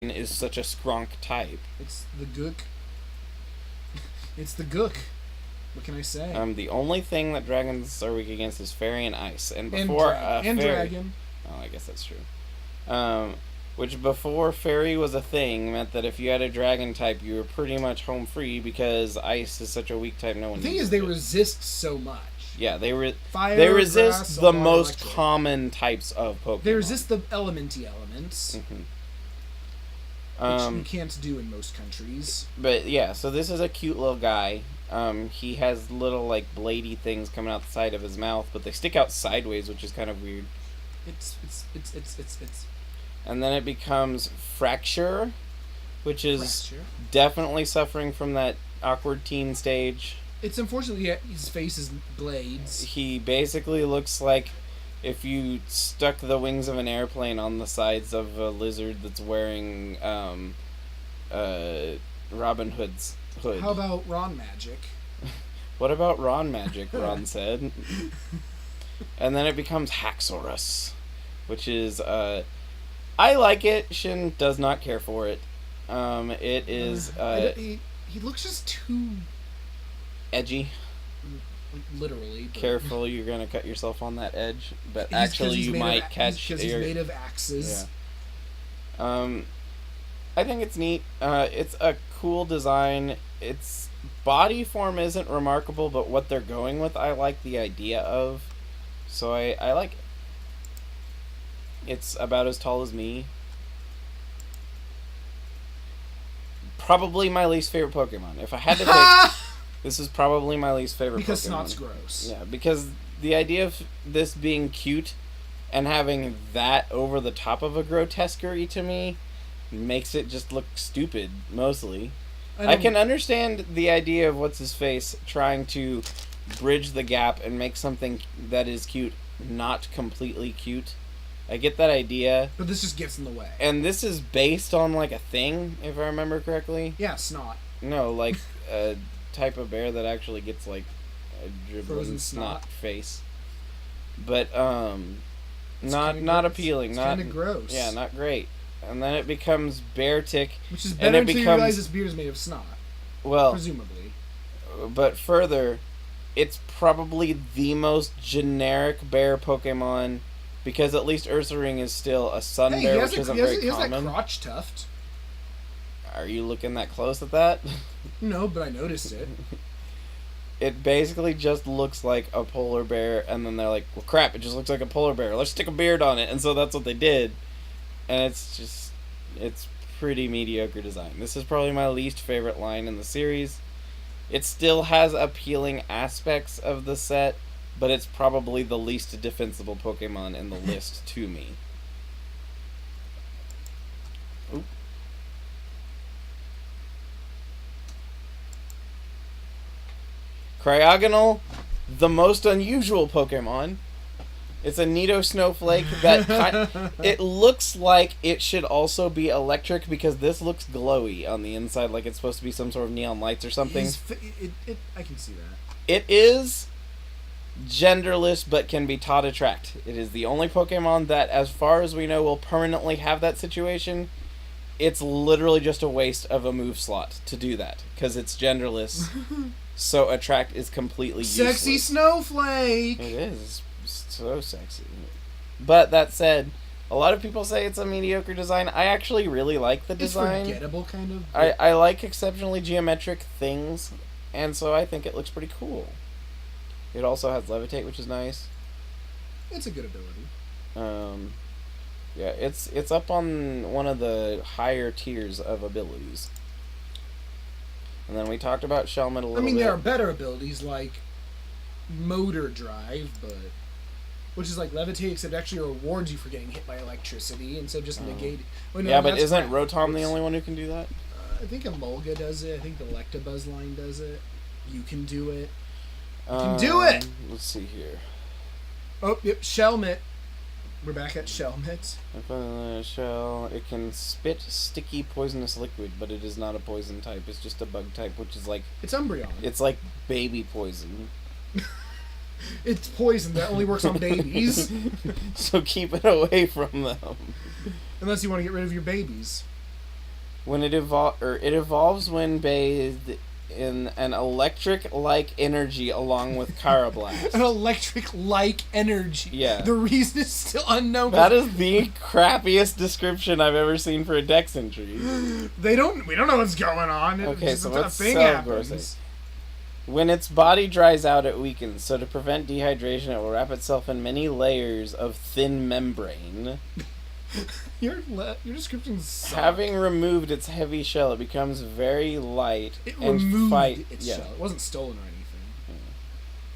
is such a skronk type. It's the gook. It's the gook. What can I say? The only thing that dragons are weak against is fairy and ice. And and before dragon. Oh, I guess that's true. Which before fairy was a thing meant that if you had a dragon type, you were pretty much home free because ice is such a weak type. No one. The thing is, they resist so much. Yeah, they Fire, resist grass, the water, most electric. common types of Pokemon. They resist the elementy elements, which you can't do in most countries. But yeah, so this is a cute little guy. He has little like bladey things coming out the side of his mouth, but they stick out sideways, which is kind of weird. It's. And then it becomes Fracture, which is definitely suffering from that awkward teen stage. It's unfortunately his face is blades. He basically looks like if you stuck the wings of an airplane on the sides of a lizard that's wearing Robin Hood's hood. How about Ron Magic? What about Ron Magic, Ron said. And then it becomes Haxorus, which is, I like it. Shin does not care for it. It is, he looks just too... edgy. Literally. Careful, you're going to cut yourself on that edge. But actually, you might catch... Because he's made of axes. Yeah. I think it's neat. It's a cool design. Its body form isn't remarkable, but what they're going with, I like the idea of. So I like it. It's about as tall as me. Probably my least favorite Pokemon. If I had to pick, this is probably my least favorite because Pokemon. Snot's gross. Yeah, because the idea of this being cute and having that over the top of a grotesquerie to me makes it just look stupid, mostly. I can understand the idea of what's-his-face trying to bridge the gap and make something that is cute not completely cute. I get that idea. But this just gets in the way. And this is based on, like, a thing, if I remember correctly. Yeah, Snot. No, like, a type of bear that actually gets, like, a dribbling Frozen snot snot face. But, not gross. appealing. It's not kind of gross. Yeah, not great. And then it becomes Beartic. Which is better until you realize this beer is made of snot. Well, presumably. But further, it's probably the most generic bear Pokemon, because at least Ursaring is still a sun bear, which isn't very common. He has that crotch tuft. Are you looking that close at that? No, but I noticed it. It basically just looks like a polar bear, and then they're like, well, crap, it just looks like a polar bear. Let's stick a beard on it. And so that's what they did. And it's pretty mediocre design. This is probably my least favorite line in the series. It still has appealing aspects of the set, but it's probably the least defensible Pokemon in the list to me. Oop. Cryogonal, the most unusual Pokemon. It's a Nido Snowflake that it looks like it should also be electric because this looks glowy on the inside, like it's supposed to be some sort of neon lights or something. I can see that. It is genderless but can be taught attract. It is the only Pokemon that, as far as we know, will permanently have that situation. It's literally just a waste of a move slot to do that because it's genderless. So attract is completely useless. Sexy Snowflake! It is. So sexy. But that said, a lot of people say it's a mediocre design. I actually really like the design. It's forgettable, kind of. I like exceptionally geometric things, and so I think it looks pretty cool. It also has Levitate, which is nice. It's a good ability. Yeah, it's up on one of the higher tiers of abilities. And then we talked about Shelmet a little bit. I mean, there are better abilities like Motor Drive, but which is like Levitate, except actually rewards you for getting hit by electricity instead of just negating. Well, no, yeah, but isn't Rotom the only one who can do that? I think Emolga does it. I think the Electabuzz line does it. You can do it. You can do it! Let's see here. Oh, yep, Shelmet. We're back at Shelmet. Shell. It can spit sticky poisonous liquid, but it is not a poison type. It's just a bug type, which is like... It's Umbreon. It's like baby poison. It's poison that only works on babies. So keep it away from them. Unless you want to get rid of your babies. When it evolves when bathed in an electric-like energy along with Carablast. An electric-like energy. Yeah. The reason is still unknown. That is the crappiest description I've ever seen for a Dex entry. We don't know what's going on. Okay, just so a what's thing so happens. gross? When its body dries out, it weakens. So to prevent dehydration, it will wrap itself in many layers of thin membrane. Your description sucks. Having removed its heavy shell, it becomes very light It and removed its shell. It wasn't stolen or anything.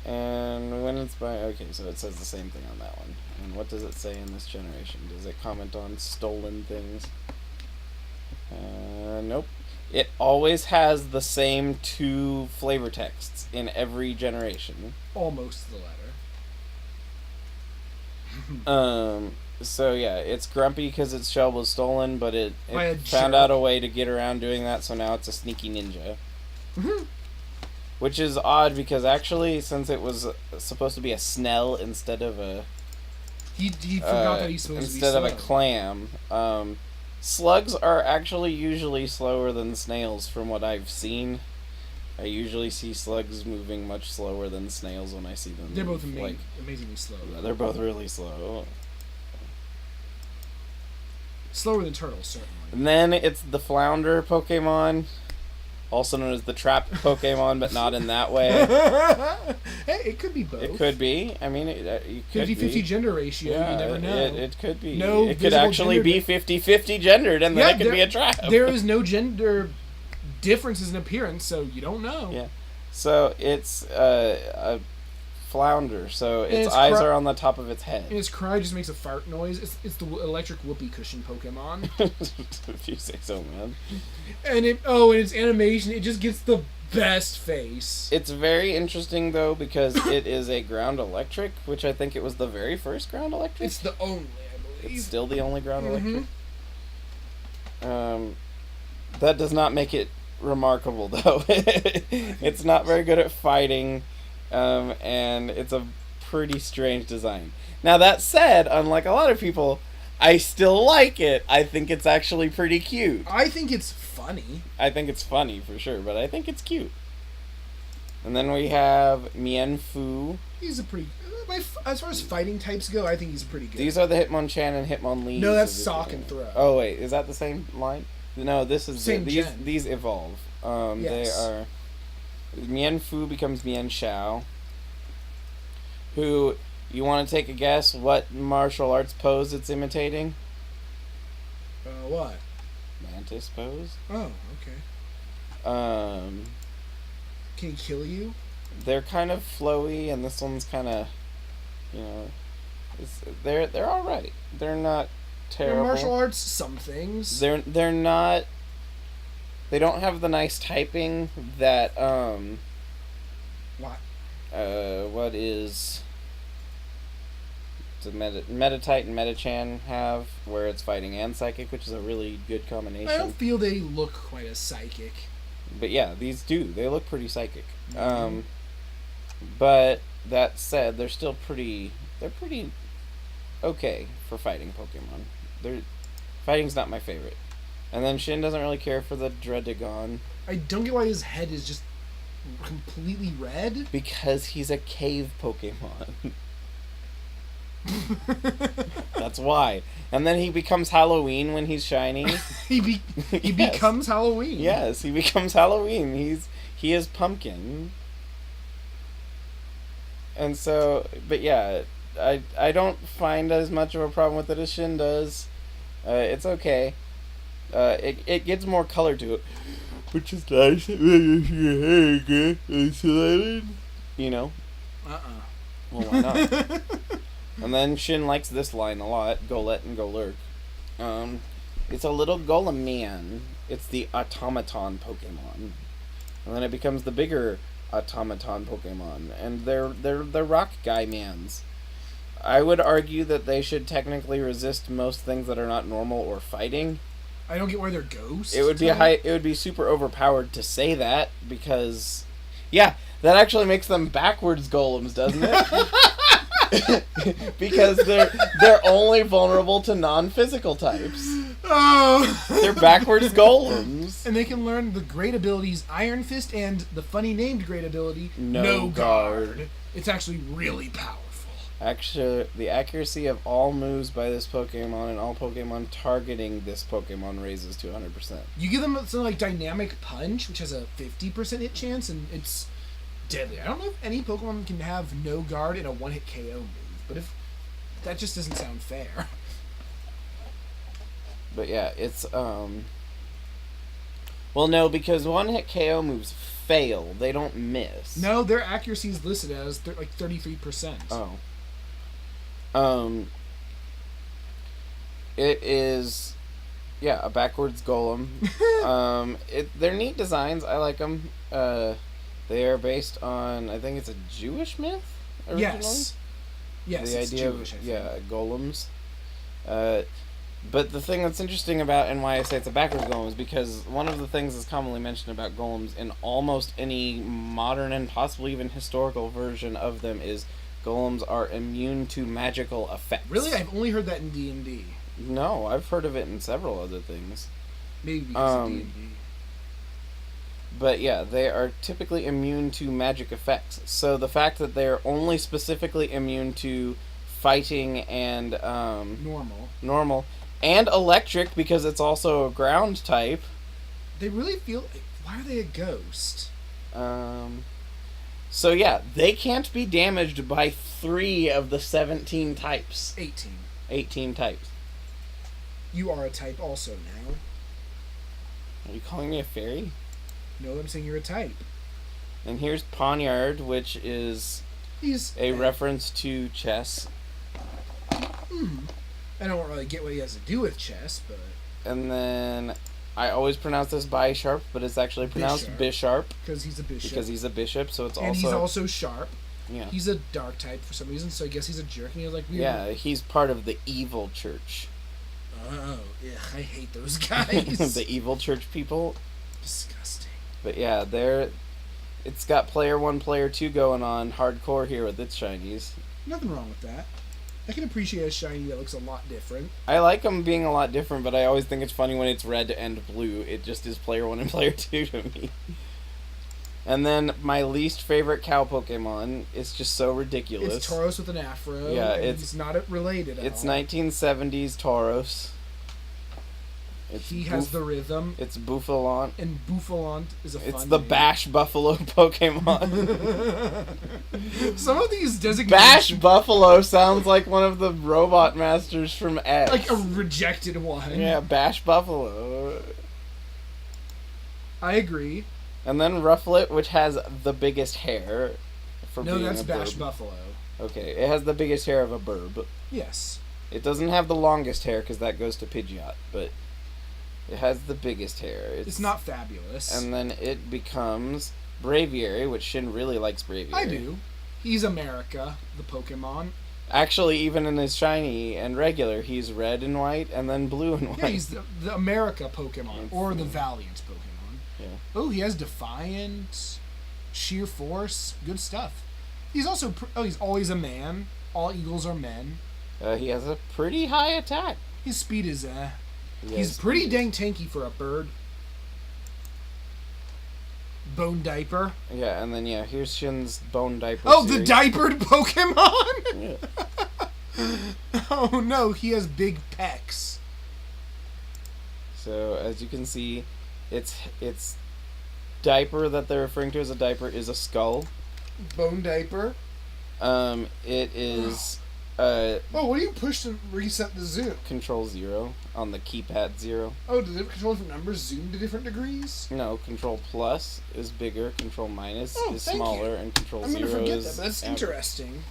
And when it's by so it says the same thing on that one. And what does it say in this generation? Does it comment on stolen things? Nope. It always has the same 2 flavor texts in every generation. Almost the latter. So yeah, it's grumpy because its shell was stolen, but it By found out a way to get around doing that, so now it's a sneaky ninja. Which is odd because actually, since it was supposed to be a Snell instead of a... He forgot that he's supposed to be slow. Instead of a clam. Slugs are actually usually slower than snails from what I've seen. I usually see slugs moving much slower than snails when I see them. They're both amazingly slow. Yeah, they're both really slow. Slower than turtles, certainly. And then it's the flounder Pokemon, also known as the trap Pokemon, but not in that way. Hey, it could be both. It could be. I mean, it could be 50-50 gender ratio, Yeah, you never know. It could be. No it could visible actually gender be 50-50 gendered, and then it could be a trap. There is no gender differences in appearance, so you don't know. Yeah. So it's a flounder, so its eyes are on the top of its head. And its cry just makes a fart noise. It's the electric whoopee cushion Pokemon. If you say so, man. And its animation, it just gets the best face. It's very interesting though because it is a ground electric, which I think it was the very first ground electric. It's the only, I believe. It's still the only ground electric. That does not make it remarkable though. It's not very good at fighting. And it's a pretty strange design. Now that said, unlike a lot of people, I still like it. I think it's actually pretty cute. I think it's funny. I think it's funny for sure, but I think it's cute. And then we have Mienfoo. He's a pretty... As far as fighting types go, I think he's pretty good. These are the Hitmonchan and Hitmonlee. No, that's Sock and Throw. Oh wait, is that the same line? No, this is same these evolve. Yes. They are... Mienfoo becomes Mienshao. Who, you want to take a guess what martial arts pose it's imitating? What? Mantis pose. Oh, okay. Can he kill you? They're kind of flowy, and this one's kind of, they're all right. They're not terrible. They're martial arts, some things. They're not. They don't have the nice typing that What? What is the Metatite and Metachan have, where it's fighting and psychic, which is a really good combination. I don't feel they look quite as psychic. But yeah, these do. They look pretty psychic. But that said, they're still pretty. They're pretty okay for fighting Pokemon. Fighting's not my favorite. And then Shin doesn't really care for the Dredagon. I don't get why his head is just completely red. Because he's a cave Pokemon. That's why. And then he becomes Halloween when he's shiny. He becomes Halloween. Yes, he becomes Halloween. He is Pumpkin. And so, but yeah, I don't find as much of a problem with it as Shin does. It's okay. It gets more color to it, which is nice. You know? Well, why not? And then Shin likes this line a lot, Golett and Golurk. It's a little Golem man. It's the automaton Pokemon. And then it becomes the bigger automaton Pokemon. And they're the rock guy mans. I would argue that they should technically resist most things that are not normal or fighting. I don't get why they're ghosts. It would be super overpowered to say that, because yeah, that actually makes them backwards golems, doesn't it? Because they're only vulnerable to non-physical types. Oh! They're backwards golems. And they can learn the great abilities Iron Fist and the funny named great ability No Guard. It's actually really powerful. Actually, the accuracy of all moves by this Pokemon and all Pokemon targeting this Pokemon raises to 100%. You give them something like Dynamic Punch, which has a 50% hit chance, and it's deadly. I don't know if any Pokemon can have No Guard in a one-hit KO move, but if that just doesn't sound fair. But yeah, it's well, no, because one-hit KO moves fail. They don't miss. No, their accuracy is listed as like 33%. Oh. It is, yeah, a backwards golem. They're neat designs. I like them. They are based on, I think it's a Jewish myth originally. Yes, the it's idea Jewish, of golems. But the thing that's interesting about, and why I say it's a backwards golem, is because one of the things that's commonly mentioned about golems in almost any modern and possibly even historical version of them is golems are immune to magical effects. Really? I've only heard that in D&D. No, I've heard of it in several other things. Maybe because of D&D. But yeah, they are typically immune to magic effects. So the fact that they're only specifically immune to fighting and normal, and electric because it's also a ground type. They really feel. Why are they a ghost? So yeah, they can't be damaged by 3 of the 17 types. 18 types. You are a type also now. Are you calling me a fairy? No, I'm saying you're a type. And here's Poniard, which is a reference to chess. I don't really get what he has to do with chess, but... And then, I always pronounce this Bisharp, but it's actually pronounced Bisharp. Because he's a bishop. Because he's a bishop, so it's and also... And he's also sharp. Yeah. He's a dark type for some reason, so I guess he's a jerk, and he's like... Yeah, he's part of the evil church. Oh, yeah, I hate those guys. The evil church people. Disgusting. But yeah, it's got player 1, player 2 going on hardcore here with its shinies. Nothing wrong with that. I can appreciate a shiny that looks a lot different. I like them being a lot different, but I always think it's funny when it's red and blue. It just is player 1 and player 2 to me. And then my least favorite cow Pokemon is just so ridiculous. It's Tauros with an afro. Yeah, it's not related at all. It's 1970s Tauros. He has the rhythm. It's Bouffalant. And Bouffalant is a fun It's the name. Bash Buffalo Pokemon. Some of these designations... Bash Buffalo sounds like one of the robot masters from X. Like a rejected one. Yeah, Bash Buffalo. I agree. And then Rufflet, which has the biggest hair. No, that's Bash Buffalo. Okay, it has the biggest hair of a burb. Yes. It doesn't have the longest hair because that goes to Pidgeot, but it has the biggest hair. It's not fabulous. And then it becomes Braviary, which Shin really likes Braviary. I do. He's America, the Pokemon. Actually, even in his shiny and regular, he's red and white, and then blue and white. Yeah, he's the America Pokemon, or the Valiant Pokemon. Yeah. Oh, he has Defiant, Sheer Force, good stuff. He's also, he's always a man. All eagles are men. He has a pretty high attack. His speed is, he's pretty dang tanky for a bird. Bone Diaper. Yeah, and then, here's Shin's Bone Diaper Oh, series. the diapered Pokemon? Yeah. Oh, no, he has big pecs. So, as you can see, its diaper that they're referring to as a diaper is a skull. Bone Diaper. It is... what do you push to reset the zoom? Control 0 on the keypad 0. Oh, does it control different numbers zoom to different degrees? No, Control Plus is bigger, Control Minus is thank smaller, you. and Control I'm 0 gonna forget is that, but that's average. interesting.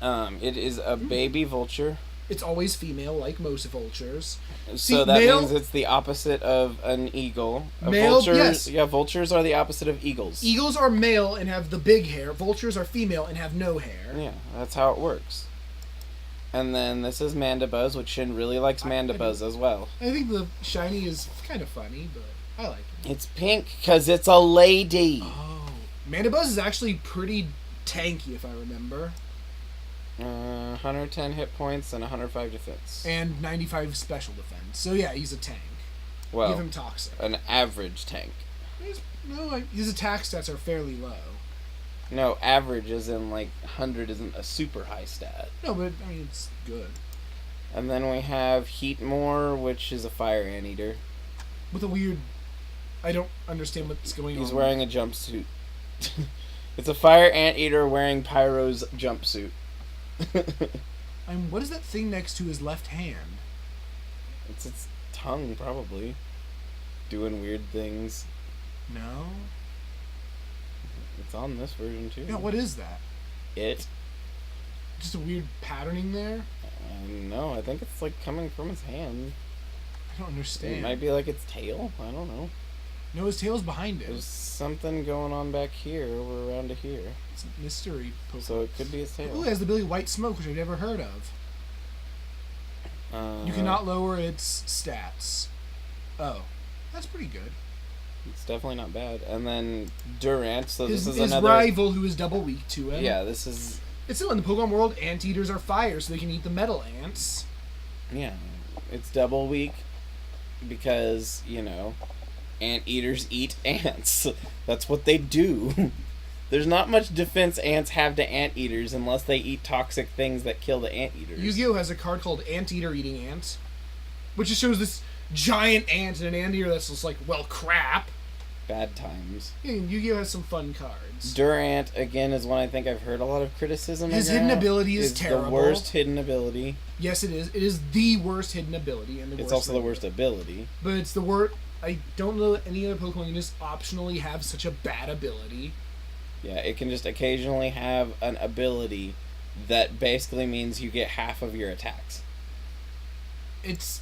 It is a baby vulture. It's always female, like most vultures. So that means it's the opposite of an eagle. Yes. Yeah, vultures are the opposite of eagles. Eagles are male and have the big hair. Vultures are female and have no hair. Yeah, that's how it works. And then this is Mandibuzz, which Shin really likes Mandibuzz as well. I think the shiny is kind of funny, but I like it. It's pink because it's a lady. Oh. Mandibuzz is actually pretty tanky, if I remember. 110 hit points and 105 defense. And 95 special defense. So yeah, he's a tank. Well, give him toxic. An average tank. His attack stats are fairly low. No, average is in 100 isn't a super high stat. No, but I mean it's good. And then we have Heatmore, which is a fire anteater. With a weird... I don't understand what's going on. He's wearing a jumpsuit. It's a fire anteater wearing Pyro's jumpsuit. What is that thing next to his left hand? It's its tongue, probably. Doing weird things. No? It's on this version, too. Yeah, what is that? It. Just a weird patterning there? No, I think it's coming from his hand. I don't understand. It might be its tail. I don't know. No, his tail's behind it. There's something going on back here, over around to here. It's a mystery Pokemon. So it could be his tail. Oh, it has the ability White Smoke, which I've never heard of. You cannot lower its stats. Oh, that's pretty good. It's definitely not bad. And then Durant, so his, this is his another... rival who is double weak to him. Yeah, this is... It's still in the Pokemon world, anteaters are fire, so they can eat the metal ants. Yeah, it's double weak because, anteaters eat ants. That's what they do. There's not much defense ants have to anteaters unless they eat toxic things that kill the anteaters. Yu-Gi-Oh! Has a card called Anteater Eating Ant, which just shows this giant ant and an anteater that's just crap. Bad times. Yeah, and Yu-Gi-Oh! Has some fun cards. Durant, again, is one I think I've heard a lot of criticism His hidden ability is terrible. The worst hidden ability. Yes, it is. It is the worst hidden ability. And it's also the worst ability. But it's the worst... I don't know that any other Pokemon can just optionally have such a bad ability. Yeah, it can just occasionally have an ability that basically means you get half of your attacks. It's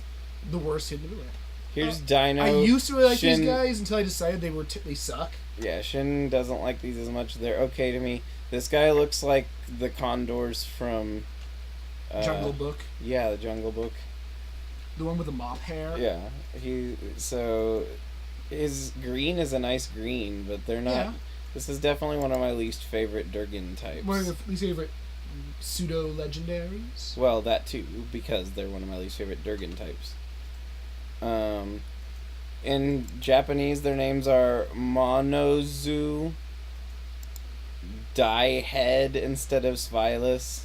the worst hidden ability. Here's Dino. I used to really like Shin, these guys until I decided they suck. Yeah, Shin doesn't like these as much. They're okay to me. This guy looks like the condors from... Jungle Book. Yeah, the Jungle Book. The one with the mop hair. Yeah, so his green is a nice green, but they're not... Yeah. This is definitely one of my least favorite Durgan types. One of your least favorite pseudo-legendaries? Well, that too, because they're one of my least favorite Durgan types. In Japanese, their names are Monozu, Diehead instead of Svilus,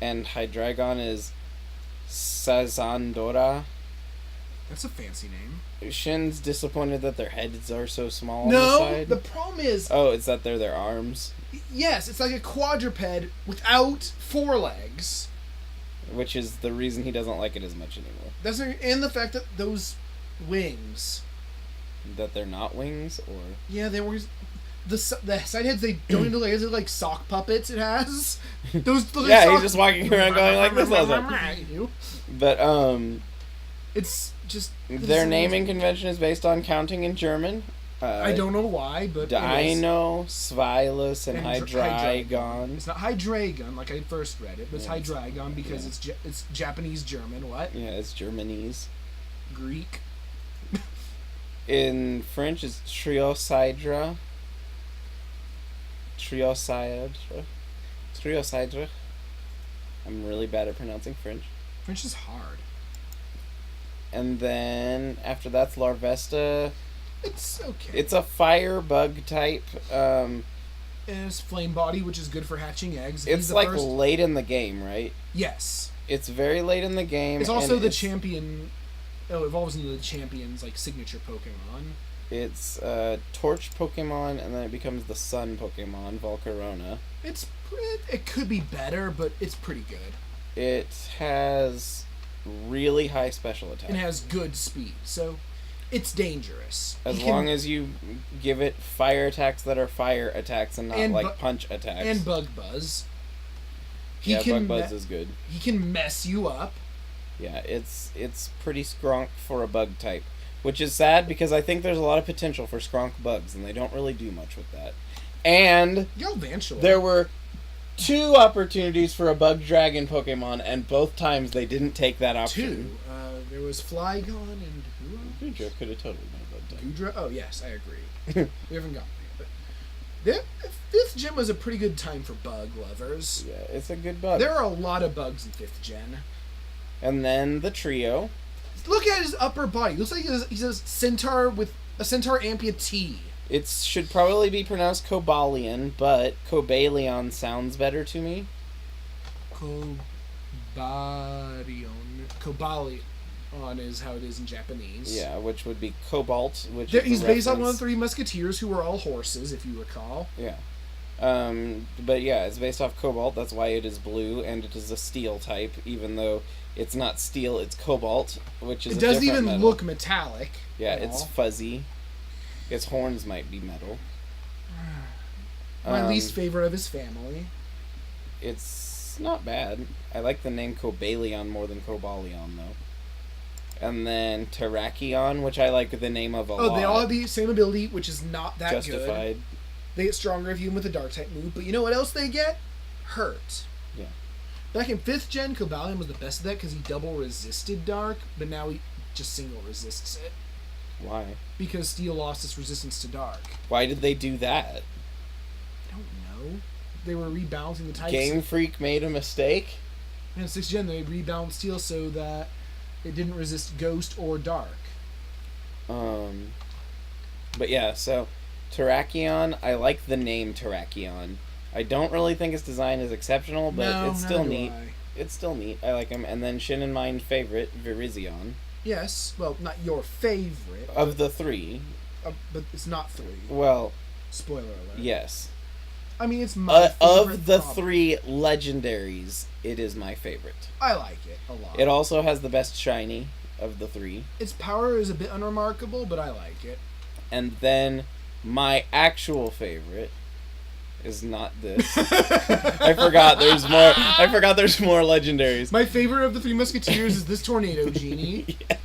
and Hydreigon is Sazandora. That's a fancy name. Shin's disappointed that their heads are so small on the No, side. the problem is... Oh, it's that they're their arms. Yes, it's like a quadruped without four legs. Which is the reason he doesn't like it as much anymore. And the fact that those wings... That they're not wings, or... Yeah, they were... The side heads, they don't even look like... They're like sock puppets it has. Those look yeah, like he's just walking around going like this all the time. But, it's just... Their naming convention is based on counting in German. I don't know why, but Dino, Svilus, and Hydreigon. It's not Hydreigon like I first read it, but it's Hydreigon because it's Japanese German. What? Yeah, it's Germanese. Greek. In French, it's Triosidra. Triosidra. I'm really bad at pronouncing French. French is hard. And then after that's Larvesta. It's okay. It's a fire bug type. And it's flame body, which is good for hatching eggs. It's late in the game, right? Yes. It's very late in the game. It's also the champion. Oh, it evolves into the champion's signature Pokemon. It's Torch Pokemon, and then it becomes the Sun Pokemon, Volcarona. It could be better, but it's pretty good. It has really high special attack. And it has good speed, so it's dangerous. As long as you give it fire attacks that are fire attacks and not punch attacks. And Bug Buzz. Bug Buzz is good. He can mess you up. Yeah, it's pretty skronk for a bug type. Which is sad because I think there's a lot of potential for skronk bugs, and they don't really do much with that. And there were 2 opportunities for a bug dragon Pokemon, and both times they didn't take that option. 2. There was Flygon and who else? Goodra could have totally been a bug type. Goodra? Oh, yes, I agree. We haven't gotten there, but The 5th gen was a pretty good time for bug lovers. Yeah, it's a good bug. There are a lot of bugs in 5th gen. And then the trio. Look at his upper body. Looks like he's a centaur with a centaur amputee. It should probably be pronounced Cobalion, but Cobalion sounds better to me. Cobalion is how it is in Japanese. Yeah, which would be Cobalt, which he's based on one of the 3 Musketeers, who were all horses, if you recall. Yeah. But yeah, it's based off Cobalt, that's why it is blue, and it is a steel type, even though it's not steel, it's Cobalt, which is it a doesn't different even metal. look metallic. Yeah, it's fuzzy. Its horns might be metal. My least favorite of his family. It's not bad. I like the name Cobalion more than Cobalion, though. And then Terrakion, which I like the name of a lot. Oh, they all have the same ability, which is not that Justified. good. They get stronger if you hit with a dark type move, but you know what else they get? Hurt. Yeah. Back in 5th gen, Cobalion was the best of that because he double resisted dark, but now he just single resists it. Why? Because steel lost its resistance to dark. Why did they do that? I don't know. They were rebalancing the types. Game Freak made a mistake? In 6th gen, they rebalanced steel so that it didn't resist ghost or dark. But yeah, so Terrakion, I like the name Terrakion. I don't really think its design is exceptional, but it's still neat. It's still neat. I like him. And then Shin and Mine favorite, Virizion. Yes, well, not your favorite. Of the 3. But it's not 3. Well, spoiler alert. Yes. I mean, it's my favorite. Of the 3 legendaries, it is my favorite. I like it a lot. It also has the best shiny of the 3. Its power is a bit unremarkable, but I like it. And then my actual favorite is not this. I forgot there's more. I forgot there's more legendaries. My favorite of the 3 Musketeers is this Tornado Genie. Yes.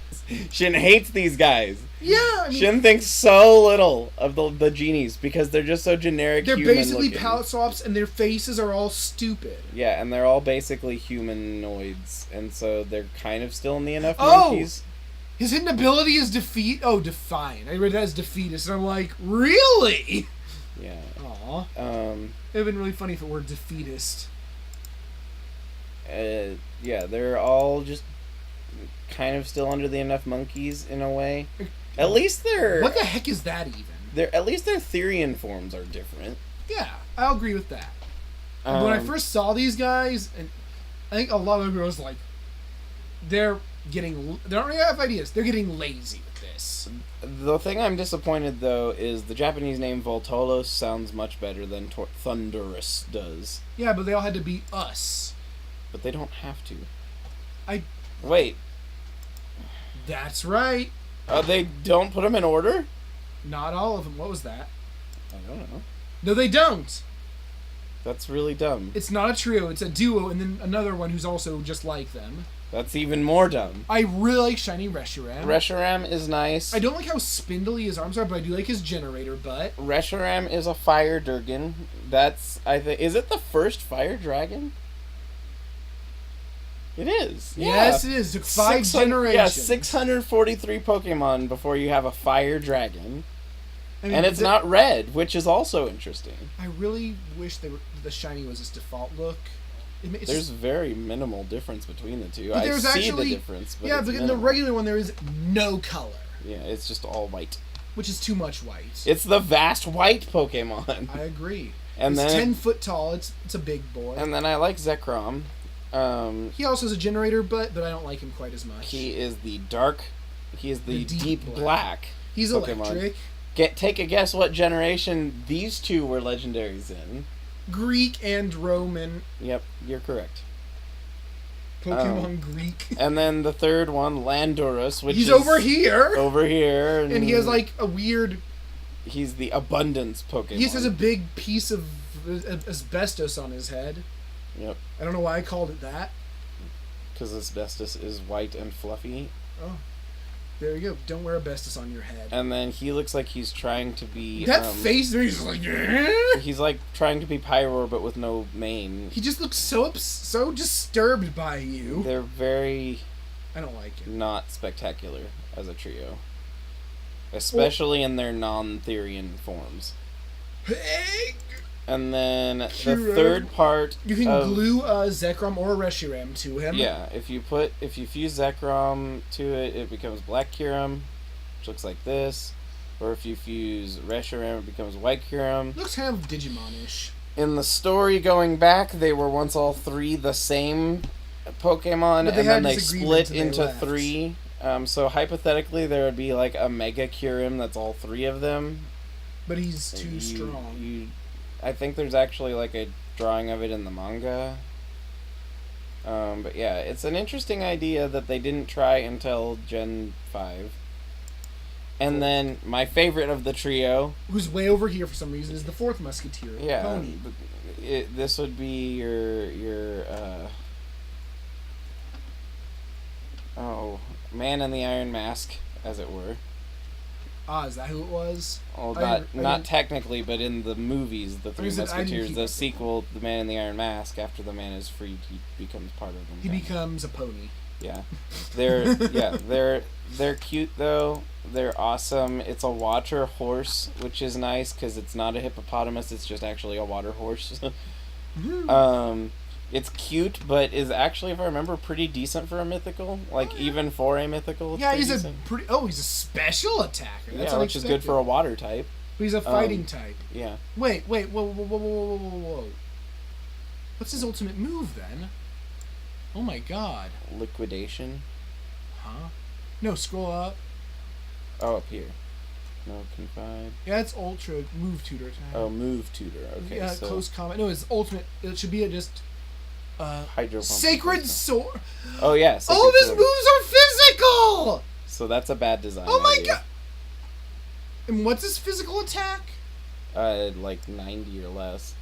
Shin hates these guys. Yeah, I mean, Shin thinks so little of the genies because they're just so generic. They're human basically looking. palette swaps, and their faces are all stupid. Yeah, and they're all basically humanoids, and so they're kind of still in the enough Oh! monkeys. His hidden ability is Defiant. I read that as Defeatist, and I'm like, really? Yeah. Aw. Um. It would have been really funny if it were Defeatist. Yeah, they're all just kind of still under the enough monkeys in a way. At least they're. What the heck is that even? At least their Therian forms are different. Yeah, I'll agree with that. When I first saw these guys, and I think a lot of people was like, they don't really have ideas. They're getting lazy with this. The thing I'm disappointed though is the Japanese name Voltolos sounds much better than Thunderous does. Yeah, but they all had to be us. But they don't have to. I. Wait. That's right. They don't put them in order? Not all of them. What was that? I don't know. No, they don't. That's really dumb. It's not a trio. It's a duo, and then another one who's also just like them. That's even more dumb. I really like Shiny Reshiram. Reshiram is nice. I don't like how spindly his arms are, but I do like his generator butt. Reshiram is a fire Durgan. That's, I think, is it the first fire dragon? It is. Yes, it is. It took 5 generations. Yeah, 643 Pokemon before you have a fire dragon. I mean, and it's not red, which is also interesting. I really wish the shiny was its default look. There's very minimal difference between the two. I see the difference, but yeah, but in the regular one there is no color. Yeah, it's just all white. Which is too much white. It's the vast white Pokemon. I agree. And it's then 10 foot tall. It's a big boy. And then I like Zekrom. He also has a generator butt, but I don't like him quite as much. He is the dark. He is the deep black. He's Pokemon. electric. Take a guess what generation these two were legendaries in. Greek and Roman. Yep, you're correct. Pokemon Greek. And then the third one, Landorus, which he's is over here. Over here. And he has like a weird... He's the abundance Pokemon. He just has a big piece of asbestos on his head. Yep. I don't know why I called it that. Because asbestos is white and fluffy. Oh. There you go. Don't wear asbestos on your head. And then he looks like he's trying to be... That face there, he's like... He's like trying to be Pyroar, but with no mane. He just looks so disturbed by you. They're very... I don't like it. Not spectacular as a trio. Especially in their non-Therian forms. Pig! And then the Kyurem. third part. You can of, glue a Zekrom or a Reshiram to him. Yeah, if you fuse Zekrom to it, it becomes Black Kyurem, which looks like this. Or if you fuse Reshiram, it becomes White Kyurem. Looks kind of Digimon-ish. In the story going back, they were once all three the same Pokemon, and then they split into three. So hypothetically, there would be like a Mega Kyurem that's all three of them. But he's too strong. I think there's actually like a drawing of it in the manga. But yeah, it's an interesting idea that they didn't try until Gen 5. And then my favorite of the trio, who's way over here for some reason, is the fourth Musketeer. Yeah, Pony. This would be your Man in the Iron Mask, as it were. Ah, is that who it was? Well, not technically, but in the movies, the Three Musketeers, the sequel, The Man in the Iron Mask, after the man is freed, he becomes part of them. He becomes a pony. Yeah, they're cute though. They're awesome. It's a water horse, which is nice because it's not a hippopotamus. It's just actually a water horse. It's cute, but is actually, if I remember, pretty decent for a mythical. Like even for a mythical. Yeah, he's decent. He's a special attacker. That's which is good for a water type. But he's a fighting type. Yeah. Wait, whoa. What's his ultimate move then? Oh my god. Liquidation. Huh? No, scroll up. Oh, up here. No, confide. Yeah, it's ultra move tutor type. Oh, move tutor. Okay. Yeah, so close combat. No, it's ultimate. It should be Hydro Pump. Sacred Sword. Oh yeah. All of his moves are physical. So that's a bad design. Oh my god. And what's his physical attack? Like 90 or less.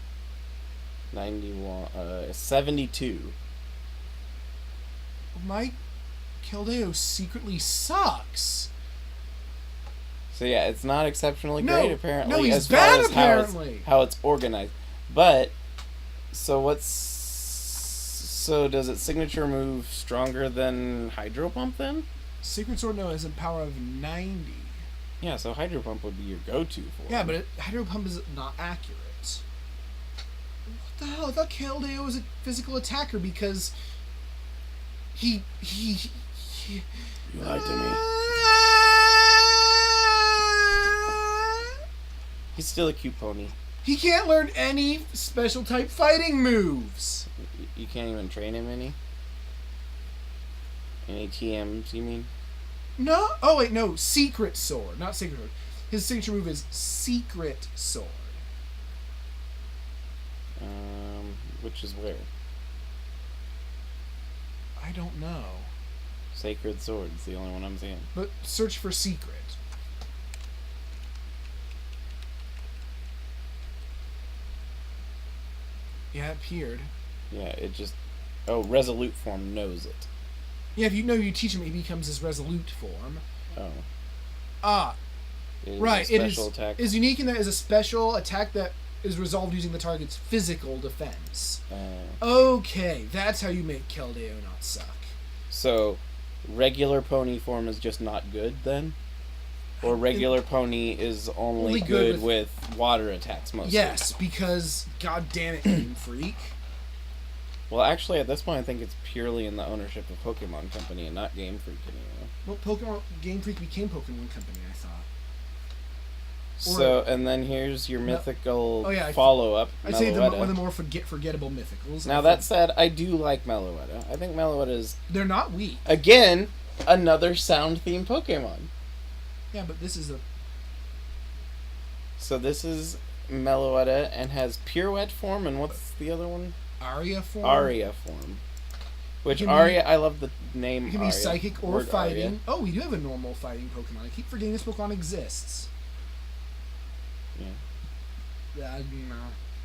72. My Keldeo secretly sucks. So yeah, it's not exceptionally great apparently. No, he's as bad far as apparently. How it's organized. But so does its signature move stronger than Hydro Pump then? Sacred Sword has a power of 90. Yeah, so Hydro Pump would be your go-to for Yeah, but Hydro Pump is not accurate. What the hell? I thought Keldeo was a physical attacker because he You lied to me. He's still a cute pony. He can't learn any special type fighting moves. You can't even train him any? Any TMs, you mean? No. Oh, wait, no. Secret Sword. Not Sacred Sword. His signature move is Secret Sword. Which is where? I don't know. Sacred Sword's the only one I'm seeing. But search for Secret. Yeah, it appeared. Yeah, it just... Oh, Resolute form knows it. Yeah, if you teach him, he becomes his Resolute form. Oh. Ah. It right, it is unique in that it is a special attack that is resolved using the target's physical defense. Okay, that's how you make Keldeo not suck. So, regular pony form is just not good then? Or regular pony is only good with water attacks mostly? Yes, because god damn it, Game Freak. Well, actually, at this point, I think it's purely in the ownership of Pokemon Company and not Game Freak anymore. Well, Game Freak became Pokemon Company, I thought. So, and then here's your mythical follow-up, I'd say one of the more forgettable mythicals. Now, that said, I do like Meloetta. I think Meloetta is... They're not weak. Again, another sound-themed Pokemon. Yeah, but this is a... So this is Meloetta and has Pirouette form, and what's the other one? Aria form? Aria form. Which Aria, I love the name Aria. It can be psychic or fighting. Aria. Oh, we do have a normal fighting Pokemon. I keep forgetting this Pokemon exists. Yeah.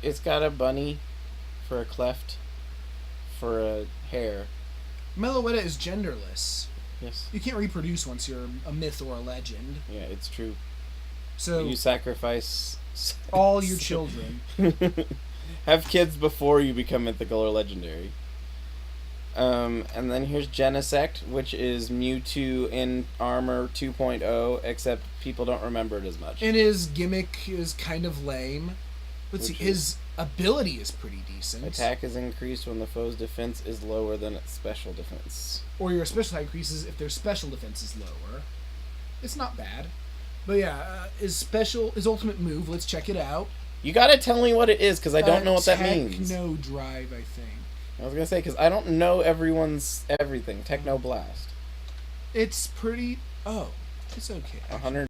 It's got a bunny for a cleft, for a hare. Meloetta is genderless. Yes. You can't reproduce once you're a myth or a legend. Yeah, it's true. So you sacrifice all your children. Have kids before you become mythical or legendary. And then here's Genesect, which is Mewtwo in Armor 2.0, except people don't remember it as much. And his gimmick is kind of lame. Let's see. Which His ability is pretty decent. Attack is increased when the foe's defense is lower than its special defense. Or your special attack increases if their special defense is lower. It's not bad. But yeah, his ultimate move, let's check it out. You gotta tell me what it is, because I don't know what that means. Techno Drive, I think. I was gonna say, because I don't know everyone's everything. Techno Blast. It's pretty... Oh, it's okay. 100